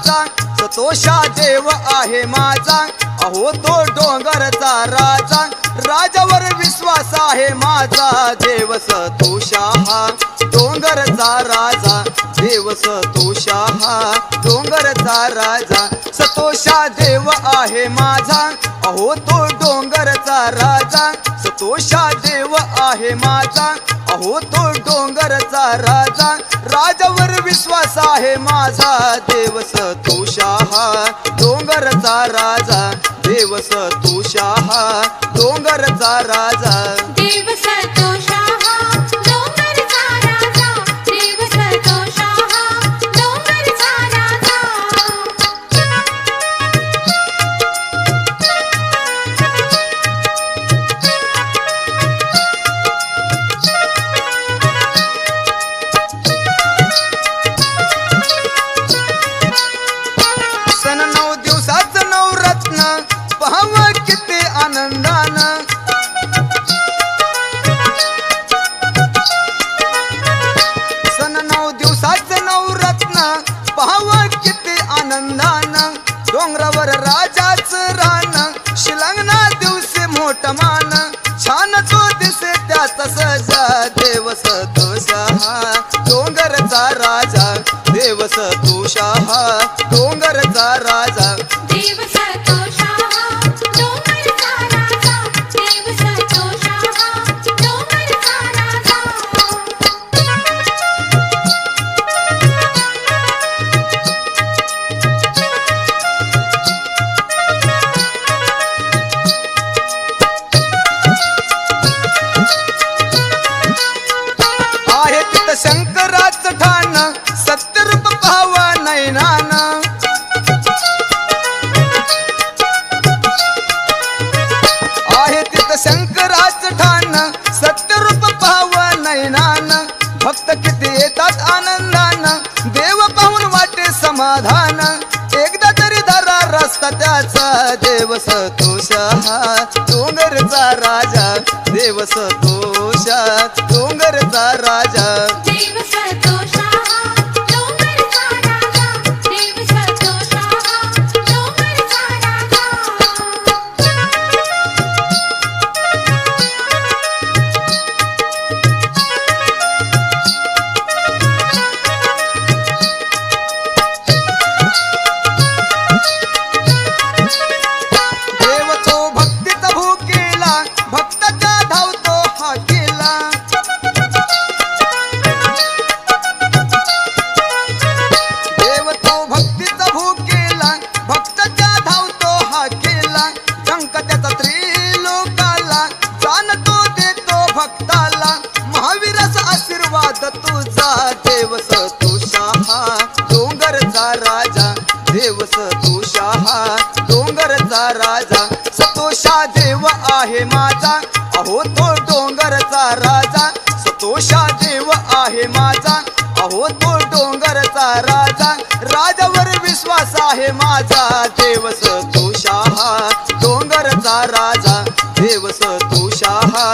राजा सतोषा देव आहे माझा अहो तो डोंगरचा राजा राजावर विश्वास आहे माझा देव सतोषा हा डोंगरचा राजा देव सतोषा हा डोंगरचा राजा सतोषा देव आहे माझा अहो तो डोंगरचा राजा सतोषा देव आहे माझा अहो तो डोंगरचा राजा राजावर विश्वास आहे माझा देव सतोषा हा डोंगरचा राजा देव सतोषा हा डोंगरचा राजा देव सतोषा हा डोंगरचा राजा देव सतोषा हा डोंगरचा राजा सन 9 दिवसाचं नवरत्न पाहावं किती आनंदानं सन 9 दिवसाचं नवरत्न पाहावं किती आनंदानं डोंगरावर राजाचं रान शिलंगना दिवशी मोठ मान छान तो दिसे त्यात सजा देव सतोषा हा डोंगरचा राजा देव सतोषा हा डोंगरचा राजा देव सतोषा हा डोंगरचा राजा देव सतोषा हा डोंगरचा राजा आहे तिथं शंकराचं ठाण सत्यरूप पाहावा नैनान आहे तिथं शंकराचं ठाण सत्यरूप पाहावा नैनान भक्त किती येतात आनंदानं देव पाहून वाटे समाधान एकदा तरी धरा रस्ता त्याचा देव सतोषा हा डोंगरचा राजा देव सतोषा डोंगरचा राजा देव सतोषा हा डोंगरचा राजा देव सतोषा हा डोंगरचा राजा देव तो भक्तीचा भूकेला भक्ताच्या धावतो हा केला देव तो भक्तीचा भूकेला भक्ताच्या धावतो हा केला टंक त्याचा त्रिलोकाला जाणतो देतो भक्ताला महावीराचा आशीर्वाद तुझा देव सतोषा हा डोंगरचा राजा देव सतोषा हा डोंगरचा राजा सतोषा देव आहे माझा अहो तो डोंगरचा राजा सतोषा देव आहे माझा अहो तो डोंगरचा राजा राजावर विश्वास आहे माझा देव सतोषा हा डोंगरचा राजा देव सतोषा हा